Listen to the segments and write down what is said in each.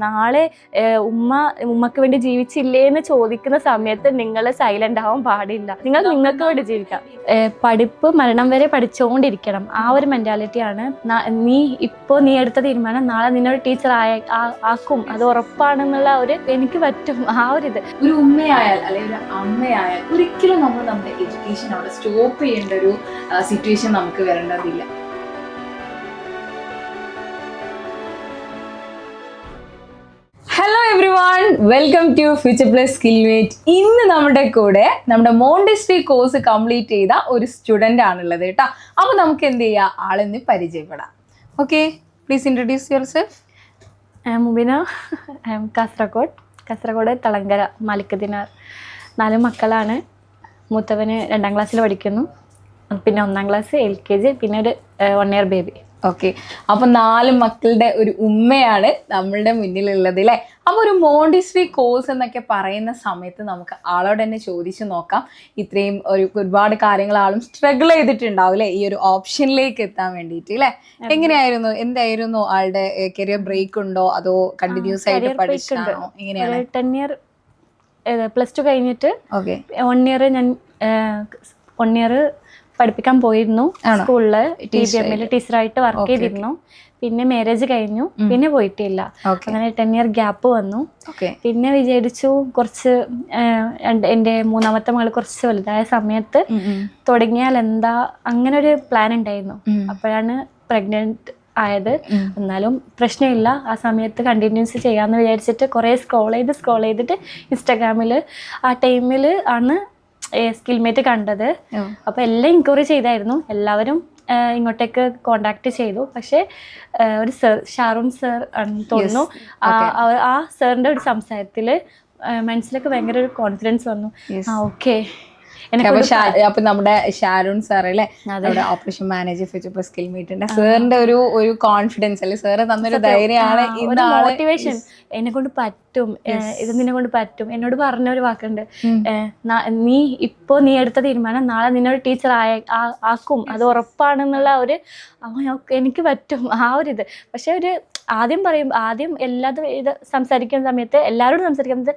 നാളെ ഉമ്മക്ക് വേണ്ടി ജീവിച്ചില്ലേ എന്ന് ചോദിക്കുന്ന സമയത്ത് നിങ്ങൾ സൈലന്റ് ആവാൻ പാടില്ല. നിങ്ങൾക്ക് വേണ്ടി ജീവിക്കാം. പഠിപ്പ് മരണം വരെ പഠിച്ചുകൊണ്ടിരിക്കണം. ആ ഒരു മെന്റാലിറ്റിയാണ്. നീ എടുത്ത തീരുമാനം നാളെ നിന്നൊരു ടീച്ചർ ആക്കും, അത് ഉറപ്പാണെന്നുള്ള ഒരു എനിക്ക് പറ്റും. ആ ഒരു ഉമ്മയായാൽ അല്ലെങ്കിൽ ഒരു അമ്മയായാൽ ഒരിക്കലും നമ്മൾ നമ്മുടെ എഡ്യൂക്കേഷൻ അവിടെ സ്റ്റോപ്പ് ചെയ്യേണ്ട ഒരു സിറ്റുവേഷൻ നമുക്ക് വരേണ്ടതില്ല. Hello everyone, welcome to future plus Skillmate. ഇന്ന് നമ്മുടെ കൂടെ നമ്മുടെ മോണ്ടിസറി കോഴ്സ് കംപ്ലീറ്റ് ചെയ്ത ഒരു സ്റ്റുഡൻ്റ് ആണുള്ളത് കേട്ടോ. അപ്പോൾ നമുക്ക് എന്ത് ചെയ്യാം, ആളെന്ന് പരിചയപ്പെടാം. Okay, please introduce yourself. Mubina, Kasaragod Thalangara Malik Dinar. 4 മക്കളാണ്. മൂത്തവന് 2ാം ക്ലാസ്സിൽ പഠിക്കുന്നു, പിന്നെ 1ാം ക്ലാസ്, LKG, പിന്നെ ഒരു 1 year ബേബി. ഓക്കെ, അപ്പൊ 4 മക്കളുടെ ഒരു ഉമ്മയാണ് നമ്മളുടെ മുന്നിലുള്ളത് അല്ലേ. അപ്പൊ ഒരു മോണ്ടിസറി കോഴ്സ് എന്നൊക്കെ പറയുന്ന സമയത്ത് നമുക്ക് ആളോട് തന്നെ ചോദിച്ചു നോക്കാം. ഇത്രയും ഒരുപാട് കാര്യങ്ങൾ ആളും സ്ട്രഗിൾ ചെയ്തിട്ടുണ്ടാവും അല്ലെ ഈ ഒരു ഓപ്ഷനിലേക്ക് എത്താൻ വേണ്ടിയിട്ട് അല്ലെ. എന്തായിരുന്നു ആളുടെ കരിയർ ബ്രേക്ക് ഉണ്ടോ അതോ കണ്ടിന്യൂസ് ആയിട്ട് പഠിച്ചാണോ, എങ്ങനെയാണ്? 10 year +2 കഴിഞ്ഞിട്ട് 1 year പഠിപ്പിക്കാൻ പോയിരുന്നു സ്കൂളില്. TBMൽ ടീച്ചറായിട്ട് വർക്ക് ചെയ്തിരുന്നു. പിന്നെ മാരേജ് കഴിഞ്ഞു, പിന്നെ പോയിട്ടില്ല. അങ്ങനെ 10 year ഗ്യാപ്പ് വന്നു. പിന്നെ വിചാരിച്ചു കുറച്ച് എൻ്റെ 3ാമത്തെ മകൾ കുറച്ച് വലുതായ സമയത്ത് തുടങ്ങിയാൽ എന്താ, അങ്ങനെ ഒരു പ്ലാൻ ഉണ്ടായിരുന്നു. അപ്പോഴാണ് പ്രഗ്നന്റ് ആയത്. എന്നാലും പ്രശ്നമില്ല, ആ സമയത്ത് കണ്ടിന്യൂസ് ചെയ്യാമെന്ന് വിചാരിച്ചിട്ട് കുറേ സ്ക്രോൾ ചെയ്തിട്ട് ഇൻസ്റ്റാഗ്രാമിൽ ആ ടൈമിൽ ആണ് സ്കിൽമേറ്റ് കണ്ടത്. അപ്പോൾ എല്ലാം എൻക്വയറി ചെയ്തായിരുന്നു. എല്ലാവരും ഇങ്ങോട്ടേക്ക് കോണ്ടാക്ട് ചെയ്തു. പക്ഷേ ഒരു സർ, ഷാറൂൺ സർ തോന്നുന്നു, ആ സാറിൻ്റെ ഒരു സംസാരത്തിൽ മനസ്സിലേക്ക് ഭയങ്കര ഒരു കോൺഫിഡൻസ് വന്നു. ഓക്കെ, അപ്പൊ നമ്മുടെ ഷാരൂൺ സാർ അല്ലെ, നമ്മുടെ ഓപ്പറേഷൻ മാനേജർ ഫ്യൂച്ചർ പ്ലസ് സ്കിൽമേറ്റിന്റെ സാറിന്റെ ഒരു കോൺഫിഡൻസ് അല്ലെ, സാറ് തന്നൊരു ധൈര്യമാണ്, മോട്ടിവേഷൻ. എന്നെ കൊണ്ട് പറ്റും, ഇത് നിന്നെ കൊണ്ട് പറ്റും. എന്നോട് പറഞ്ഞ ഒരു വാക്കുണ്ട്, നീ എടുത്ത തീരുമാനം നാളെ നിന്നൊരു ടീച്ചർ ആക്കും, അത് ഉറപ്പാണെന്നുള്ള ഒരു എനിക്ക് പറ്റും ആ ഒരു പക്ഷെ ആദ്യം എല്ലാതും ഇത് സംസാരിക്കുന്ന സമയത്ത് എല്ലാവരോടും സംസാരിക്കുന്നത്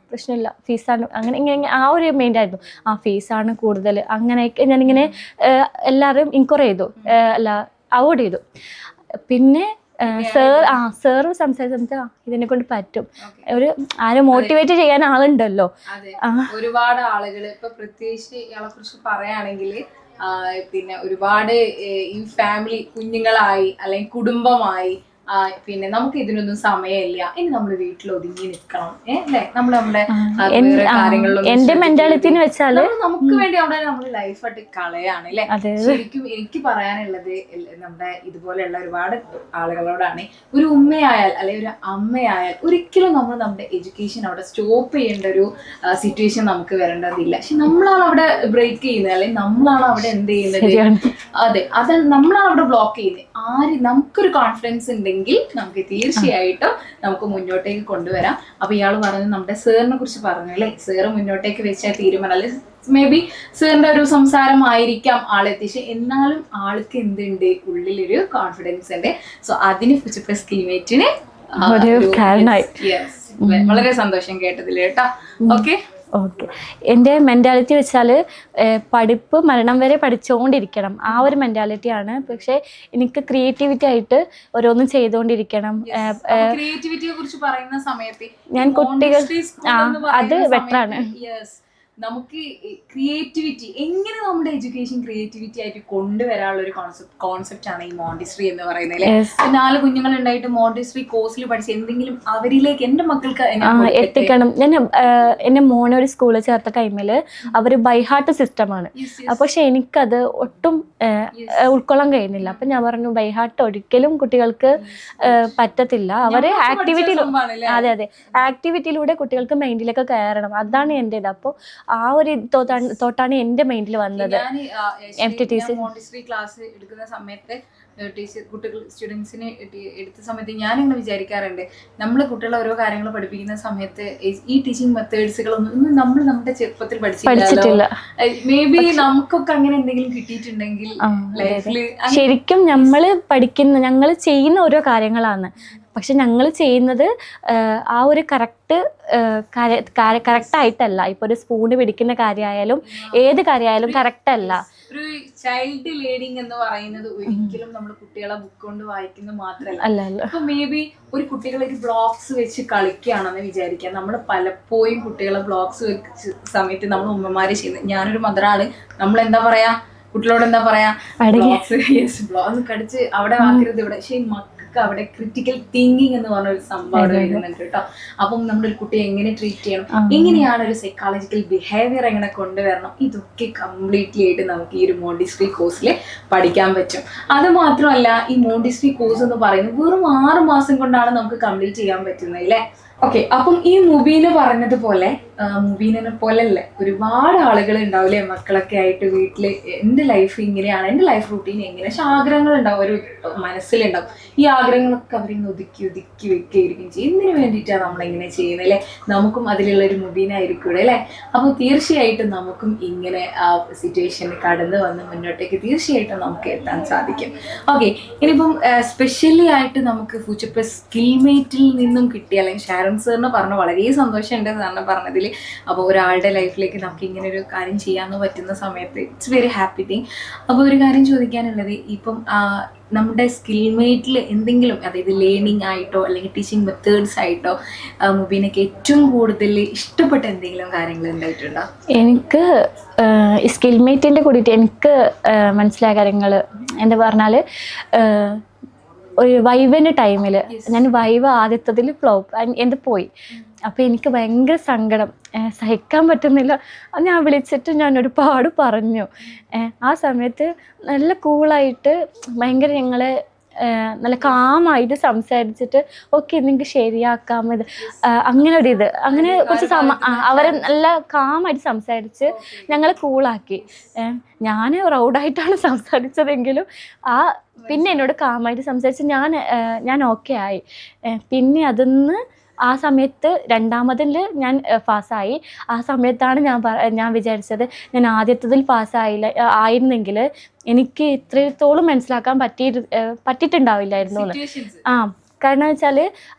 പ്രശ്നമില്ല, ഫീസാണ്, അങ്ങനെ ഇങ്ങനെ ആ ഒരു മൈൻഡ് ആയിരുന്നു. ഫീസാണ് കൂടുതൽ, അങ്ങനെയൊക്കെ ഞാനിങ്ങനെ എല്ലാവരും എൻക്വയറി ചെയ്തു, അവോയ്ഡ് ചെയ്തു. പിന്നെ സാറ് സംസാരിച്ച ഇതിനെ കൊണ്ട് പറ്റും, ആരും മോട്ടിവേറ്റ് ചെയ്യാൻ ആളുണ്ടല്ലോ. ഒരുപാട് ആളുകൾ ഇപ്പൊ പ്രത്യേകിച്ച് ഇയാളെ കുറിച്ച് പറയുകയാണെങ്കിൽ പിന്നെ ഒരുപാട് ഈ ഫാമിലി കുഞ്ഞുങ്ങളായി അല്ലെങ്കിൽ കുടുംബമായി പിന്നെ നമുക്ക് ഇതിനൊന്നും സമയമില്ല, ഇനി നമ്മൾ വീട്ടിൽ ഒതുങ്ങി നിൽക്കണം അല്ലേ, നമ്മുടെ കാര്യങ്ങളിലൊന്നും എന്റെ മെന്റാലിറ്റി എന്ന് വെച്ചാൽ നമുക്ക് വേണ്ടി അവിടെ നമ്മൾ ലൈഫായിട്ട് കളയാണ് അല്ലേ. ശരിക്കും എനിക്ക് പറയാനുള്ളത് നമ്മുടെ ഇതുപോലെയുള്ള ഒരുപാട് ആളുകളോടാണ്, ഒരു ഉമ്മയായാൽ അല്ലെങ്കിൽ ഒരു അമ്മയായാൽ ഒരിക്കലും നമ്മൾ നമ്മുടെ എഡ്യൂക്കേഷൻ അവിടെ സ്റ്റോപ്പ് ചെയ്യേണ്ട ഒരു സിറ്റുവേഷൻ നമുക്ക് വരേണ്ടതില്ല. പക്ഷെ നമ്മളാണ് അവിടെ ബ്രേക്ക് ചെയ്യുന്നത്, അല്ലെങ്കിൽ നമ്മളാണ് അവിടെ എന്ത് ചെയ്യുന്നത്, അത് നമ്മളാണ് അവിടെ ബ്ലോക്ക് ചെയ്യുന്നത്. നമുക്കൊരു കോൺഫിഡൻസ് ഉണ്ടെങ്കിൽ നമുക്ക് തീർച്ചയായിട്ടും നമുക്ക് മുന്നോട്ടേക്ക് കൊണ്ടുവരാം. അപ്പൊ ഇയാൾ പറഞ്ഞു, നമ്മുടെ സാറിനെ കുറിച്ച് പറഞ്ഞു അല്ലെ, സാറ് മുന്നോട്ടേക്ക് വെച്ച തീരുമാനം അല്ലെ, മേ ബി സാറിന്റെ ഒരു സംസാരമായിരിക്കാം ആളെത്തിച്ച്, എന്നാലും ആൾക്ക് എന്തുണ്ട്, ഉള്ളിലൊരു കോൺഫിഡൻസ് ഉണ്ട്. സോ അതിന് ഫ്യൂച്ചർ പ്ലസ് സ്കിൽമേറ്റിന് വളരെ സന്തോഷം കേട്ടതിൽ കേട്ടോ. ഓക്കെ, എൻ്റെ മെൻറ്റാലിറ്റി വെച്ചാൽ പഠിപ്പ് മരണം വരെ പഠിച്ചുകൊണ്ടിരിക്കണം, ആ ഒരു മെൻറ്റാലിറ്റിയാണ്. പക്ഷേ എനിക്ക് ക്രിയേറ്റിവിറ്റി ആയിട്ട് ഓരോന്നും ചെയ്തുകൊണ്ടിരിക്കണം. ക്രിയേറ്റിവിറ്റിയെ കുറിച്ച് പറയുന്ന സമയത്ത് ഞാൻ കുട്ടികൾ അത് ബെറ്ററാണ്. നമുക്ക് ക്രിയേറ്റിവിറ്റി എങ്ങനെ നമ്മുടെ എഡ്യൂക്കേഷൻ ക്രിയേറ്റിവിറ്റി ആയിട്ട് കൊണ്ടുവരാനുള്ള ഒരു കോൺസെപ്റ്റ് ആണ് ഈ മോണ്ടിസറി എന്ന് പറയുന്നത്. 4 കുഞ്ഞുങ്ങൾ ഉണ്ടായിട്ട് മോണ്ടിസറി കോഴ്സിൽ പഠിച്ച് എന്തെങ്കിലും അവരിലേക്ക് എന്റെ മക്കൾക്ക് എത്തിക്കണം. എന്റെ മോനെ ഒരു സ്കൂളിൽ ചേർത്ത ടൈമിൽ അവർ ബൈ ഹാർട്ട് സിസ്റ്റമാണ്. പക്ഷെ എനിക്കത് ഒട്ടും ഉൾക്കൊള്ളാൻ കഴിയുന്നില്ല. അപ്പൊ ഞാൻ പറഞ്ഞു, ബൈ ഹാർട്ട് ഒരിക്കലും കുട്ടികൾക്ക് പറ്റത്തില്ല. അവര് അതെ ആക്ടിവിറ്റിയിലൂടെ കുട്ടികൾക്ക് മൈൻഡിലേക്ക് കയറണം, അതാണ് എൻ്റെ ഇത്. അപ്പോൾ ആ ഒരു തോട്ടാണ് എന്റെ മൈൻഡിൽ വന്നത്. മോണ്ടിസറി ക്ലാസ് എടുക്കുന്ന സമയത്ത് കുട്ടികൾ സ്റ്റുഡൻസിനെ എടുത്ത സമയത്ത് ഞാനിങ്ങനെ വിചാരിക്കാറുണ്ട്, നമ്മൾ കുട്ടികളെ ഓരോ കാര്യങ്ങൾ പഠിപ്പിക്കുന്ന സമയത്ത് ഈ ടീച്ചിങ് മെത്തേഡ്സുകളൊന്നും നമ്മൾ നമ്മുടെ ചെറുപ്പത്തിൽ പഠിച്ചിട്ടില്ല. മേ ബി നമുക്കൊക്കെ അങ്ങനെ എന്തെങ്കിലും കിട്ടിയിട്ടുണ്ടെങ്കിൽ ലൈഫിൽ ശരിക്കും ഞങ്ങൾ ചെയ്യുന്ന ഓരോ കാര്യങ്ങളാണ്. പക്ഷെ ഞങ്ങൾ ചെയ്യുന്നത് ആ ഒരു കറക്റ്റായിട്ടല്ല. ഇപ്പോൾ ഒരു സ്പൂണ് പിടിക്കുന്ന കാര്യമായാലും ഏത് കാര്യമായാലും കറക്റ്റല്ല. ഒരു ചൈൽഡ് ലേണിംഗ് എന്ന് പറയുന്നത് ഒരിക്കലും നമ്മൾ കുട്ടികളെ ബുക്ക് കൊണ്ട് വായിക്കുന്നത് മാത്രമല്ല. ഇപ്പൊ മേ ബി ഒരു കുട്ടികളെ ഒരു ബ്ലോക്സ് വെച്ച് കളിക്കുകയാണെന്ന് വിചാരിക്കാം. നമ്മൾ പലപ്പോഴും കുട്ടികളെ ബ്ലോക്സ് വെച്ച സമയത്ത് നമ്മൾ ഉമ്മമാര് ചെയ്യുന്നത്, ഞാനൊരു മദറാണ്, നമ്മൾ എന്താ പറയാ, കുട്ടികളോട് എന്താ പറയാ, ബ്ലോക്സ് കടിച്ച് അവിടെ ആക്കരുത് ഇവിടെ. പക്ഷെ മക്കൾക്ക് അവിടെ ക്രിട്ടിക്കൽ തിങ്കിങ് എന്ന് പറഞ്ഞ ഒരു സംഭവം അവിടെ വരുന്നുണ്ട് കേട്ടോ. അപ്പം നമ്മളൊരു കുട്ടിയെ എങ്ങനെ ട്രീറ്റ് ചെയ്യണം, എങ്ങനെയാണ് ഒരു സൈക്കോളജിക്കൽ ബിഹേവിയർ എങ്ങനെ കൊണ്ടുവരണം, ഇതൊക്കെ കംപ്ലീറ്റ്ലി ആയിട്ട് നമുക്ക് ഈ ഒരു മോണ്ടിസറി കോഴ്സിൽ പഠിക്കാൻ പറ്റും. അത് മാത്രമല്ല, ഈ മോണ്ടിസറി കോഴ്സ് എന്ന് പറയുന്നത് വെറും 6 മാസം കൊണ്ടാണ് നമുക്ക് കംപ്ലീറ്റ് ചെയ്യാൻ പറ്റുന്നത് അല്ലേ. ഓക്കെ, അപ്പം ഈ മുബീന പറഞ്ഞതുപോലെ, മുബീനെ പോലല്ലേ ഒരുപാട് ആളുകൾ ഉണ്ടാവില്ലേ മക്കളൊക്കെ ആയിട്ട് വീട്ടിൽ, എൻ്റെ ലൈഫ് ഇങ്ങനെയാണ്, എൻ്റെ ലൈഫ് റൂട്ടീൻ എങ്ങനെ, പക്ഷെ ആഗ്രഹങ്ങൾ ഉണ്ടാവും, ഒരു മനസ്സിലുണ്ടാവും. ഈ ആഗ്രഹങ്ങളൊക്കെ അവരിങ്ങനെ ഒതുക്കി വെക്കുകയായിരിക്കും ചെയ്യും. ഇതിന് വേണ്ടിയിട്ടാണ് നമ്മളെങ്ങനെ ചെയ്യുന്നത് അല്ലേ. നമുക്കും അതിലുള്ള ഒരു മുബീന ആയിരിക്കൂടെ അല്ലേ. അപ്പോൾ തീർച്ചയായിട്ടും നമുക്കും ഇങ്ങനെ ആ സിറ്റുവേഷനിൽ കടന്നു വന്ന് മുന്നോട്ടേക്ക് തീർച്ചയായിട്ടും നമുക്ക് എത്താൻ സാധിക്കും. ഓക്കെ, ഇനിയിപ്പം സ്പെഷ്യലി ആയിട്ട് നമുക്ക് ഫ്യൂച്ചർ പ്ലസ് സ്കിൽമേറ്റിൽ നിന്നും കിട്ടിയ, അല്ലെങ്കിൽ ഷാരോൺ സാറിന് പറഞ്ഞ വളരെ സന്തോഷമുണ്ട് സാറിന് പറഞ്ഞതിൽ. അപ്പോൾ ഒരാളുടെ ലൈഫിലേക്ക് നമുക്ക് ഇങ്ങനെ ഒരു കാര്യം ചെയ്യാമെന്ന് പറ്റുന്ന സമയത്ത് ഇറ്റ്സ് വെരി ഹാപ്പി തിങ്. അപ്പോൾ ഒരു കാര്യം ചോദിക്കാനുള്ളത്, ഇപ്പം നമ്മുടെ സ്കിൽമേറ്റിൽ എന്തെങ്കിലും, അതായത് ലേണിംഗ് ആയിട്ടോ അല്ലെങ്കിൽ ടീച്ചിങ് മെത്തേഡ്സ് ആയിട്ടോ മുബീനക്ക് ഏറ്റവും കൂടുതൽ ഇഷ്ടപ്പെട്ട എന്തെങ്കിലും കാര്യങ്ങൾ ഉണ്ടായിട്ടുണ്ടോ? എനിക്ക് സ്കിൽമേറ്റിൻ്റെ കൂടിയിട്ട് എനിക്ക് മനസ്സിലായ കാര്യങ്ങൾ എന്താ പറഞ്ഞാൽ, ഒരു വൈവിൻ്റെ ടൈമിൽ ഞാൻ വൈവ് ആദ്യത്തതിൽ എൻ്റെ പോയി. അപ്പോൾ എനിക്ക് ഭയങ്കര സങ്കടം, സഹിക്കാൻ പറ്റുന്നില്ല. ഞാൻ വിളിച്ചിട്ട് ഞാൻ ഒരുപാട് പറഞ്ഞു. ആ സമയത്ത് നല്ല കൂളായിട്ട് ഭയങ്കര ഞങ്ങളെ നല്ല കാമായിട്ട് സംസാരിച്ചിട്ട് ഓക്കെ നിങ്ങൾക്ക് ശരിയാക്കാം ഇത് അങ്ങനെ ഒരു ഇത് അങ്ങനെ കുറച്ച് അവരെ നല്ല കാമായിട്ട് സംസാരിച്ച് ഞങ്ങളെ കൂളാക്കി. ഞാൻ റൗഡായിട്ടാണ് സംസാരിച്ചതെങ്കിലും പിന്നെ എന്നോട് കാമായിട്ട് സംസാരിച്ച് ഞാൻ ഓക്കെ ആയി. പിന്നെ അതിന്ന് ആ സമയത്ത് രണ്ടാമതിൽ ഞാൻ പാസ്സായി. ആ സമയത്താണ് ഞാൻ വിചാരിച്ചത്, ഞാൻ ആദ്യത്തതിൽ ആയിരുന്നെങ്കിൽ എനിക്ക് ഇത്രത്തോളം മനസ്സിലാക്കാൻ പറ്റിയിട്ടുണ്ടാവില്ലായിരുന്നു എന്ന്. കാരണം വെച്ചാൽ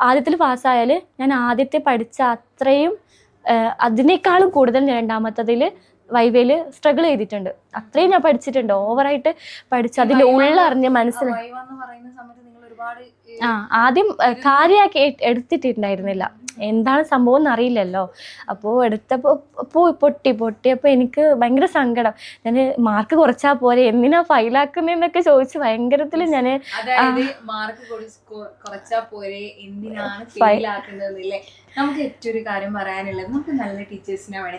ആദ്യത്തിൽ പാസ്സായാൽ ഞാൻ ആദ്യത്തെ പഠിച്ച അത്രയും അതിനേക്കാളും കൂടുതൽ രണ്ടാമത്തതിൽ വൈവയിൽ സ്ട്രഗിൾ ചെയ്തിട്ടുണ്ട്. അത്രയും ഞാൻ പഠിച്ചിട്ടുണ്ട്, ഓവറായിട്ട് പഠിച്ച് അതിൻ്റെ ഉള്ളറിഞ്ഞ് മനസ്സിലായി. ആദ്യം കാര്യമാക്കി എടുത്തിട്ടുണ്ടായിരുന്നില്ല, എന്താണ് സംഭവം എന്നറിയില്ലല്ലോ. അപ്പോൾ എടുത്തപ്പോൾ പൊട്ടിയപ്പോൾ എനിക്ക് ഭയങ്കര സങ്കടം. ഞാൻ മാർക്ക് കുറച്ചാൽ പോരെ, എന്തിനാ ഫൈലാക്കുന്നതെന്നൊക്കെ ചോദിച്ച് ഭയങ്കരത്തിൽ ഞാൻ നമുക്ക് ഏറ്റവും ഒരു കാര്യം പറയാനുള്ളത്, നമുക്ക് നല്ല ടീച്ചേഴ്സിനെ വേണം.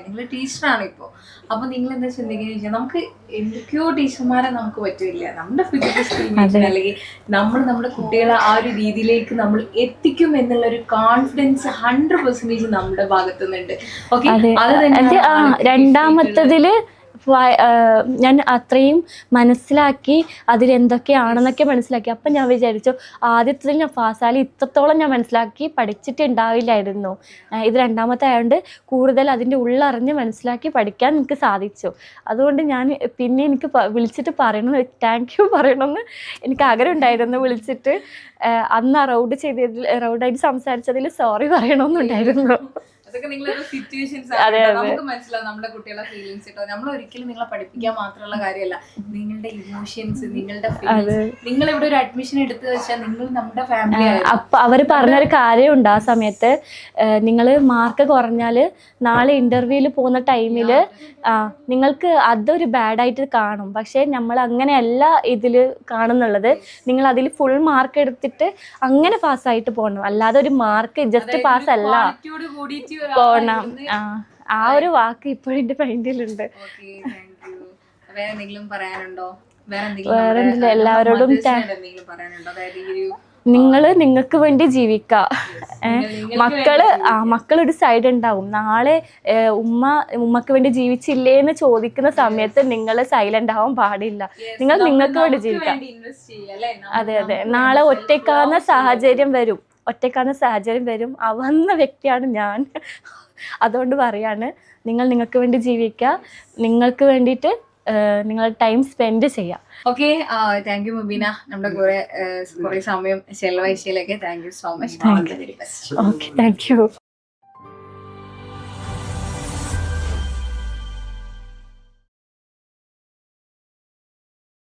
നിങ്ങൾ ടീച്ചറാണ് ഇപ്പോൾ. അപ്പൊ നിങ്ങൾ എന്താ ചിന്തിക്കുക, നമുക്ക് എന്തൊക്കെയോ ടീച്ചർമാരെ നമുക്ക് പറ്റില്ല. നമ്മുടെ ഫിസിക്കൽ അല്ലെങ്കിൽ നമ്മുടെ കുട്ടികളെ ആ ഒരു രീതിയിലേക്ക് നമ്മൾ എത്തിക്കും എന്നുള്ള ഒരു കോൺഫിഡൻസ് 100% നമ്മുടെ ഭാഗത്തു നിന്നുണ്ട്. ഓക്കെ, അത് തന്നെ രണ്ടാമത്തതില് ഞാൻ അത്രയും മനസ്സിലാക്കി അതിലെന്തൊക്കെയാണെന്നൊക്കെ മനസ്സിലാക്കി. അപ്പം ഞാൻ വിചാരിച്ചു ആദ്യത്തിൽ ഞാൻ പാസ്സായാലും ഇത്രത്തോളം ഞാൻ മനസ്സിലാക്കി പഠിച്ചിട്ടുണ്ടാവില്ലായിരുന്നു. ഇത് രണ്ടാമത്തെ ആയതുകൊണ്ട് കൂടുതൽ അതിൻ്റെ ഉള്ളറിഞ്ഞ് മനസ്സിലാക്കി പഠിക്കാൻ എനിക്ക് സാധിച്ചു. അതുകൊണ്ട് ഞാൻ പിന്നെ എനിക്ക് വിളിച്ചിട്ട് താങ്ക് യു പറയണമെന്ന് എനിക്ക് ആഗ്രഹം ഉണ്ടായിരുന്നു. വിളിച്ചിട്ട് അന്ന് റൗഡായിട്ട് സംസാരിച്ചതിൽ സോറി പറയണമെന്നുണ്ടായിരുന്നു. അതൊക്കെ നിങ്ങളൊരു സിറ്റുവേഷൻസ് നമുക്ക് മനസ്സിലാവും നമ്മുടെ കുട്ടികളുടെ ഫീലിങ്സ് കേട്ടോ. നമ്മൾ ഒരിക്കലും നിങ്ങളെ പഠിപ്പിക്കാൻ മാത്രമുള്ള കാര്യമല്ല, നിങ്ങളുടെ ഇമോഷൻസ്, നിങ്ങളുടെ ഫീലിങ്സ്. നിങ്ങൾ ഇവിടെ ഒരു അഡ്മിഷൻ എടുത്തു വെച്ചാൽ നിങ്ങൾ നമ്മുടെ ഫാമിലി. അപ്പൊ അവര് പറഞ്ഞൊരു കാര്യമുണ്ട് ആ സമയത്ത്, നിങ്ങൾ മാർക്ക് കുറഞ്ഞാല് നാളെ ഇന്റർവ്യൂവിൽ പോകുന്ന ടൈമില് നിങ്ങൾക്ക് അതൊരു ബാഡായിട്ട് കാണും. പക്ഷെ നമ്മൾ അങ്ങനെയല്ല ഇതിൽ കാണുന്നുള്ളത്. നിങ്ങൾ അതിൽ ഫുൾ മാർക്ക് എടുത്തിട്ട് അങ്ങനെ പാസ്സായിട്ട് പോകണം, അല്ലാതെ ഒരു മാർക്ക് ജസ്റ്റ് പാസ് അല്ല പോണം. ആ ഒരു വാക്ക് ഇപ്പോഴും എന്റെ മൈൻഡിലുണ്ട്. വേറെ എല്ലാവരോടും നിങ്ങൾക്ക് വേണ്ടി ജീവിക്കുക. മക്കളൊരു സൈഡ് ഉണ്ടാവും. നാളെ ഉമ്മക്ക് വേണ്ടി ജീവിച്ചില്ലേന്ന് ചോദിക്കുന്ന സമയത്ത് നിങ്ങൾ സൈലന്റ് ആവാൻ പാടില്ല. നിങ്ങൾക്ക് വേണ്ടി ജീവിക്കാം. അതെ, നാളെ ഒറ്റയ്ക്കാവുന്ന സാഹചര്യം വരും. വന്ന വ്യക്തിയാണ് ഞാൻ. അതുകൊണ്ട് പറയാണ്, നിങ്ങൾക്ക് വേണ്ടി ജീവിക്കുക, നിങ്ങൾക്ക് വേണ്ടിയിട്ട് നിങ്ങൾ ടൈം സ്പെൻഡ് ചെയ്യുക. ഓക്കെ, താങ്ക് യു മുബീന, നമ്മുടെ കുറെ സമയം ചെലവഴിച്ചതിലേക്ക് thank you so much. Okay, thank U.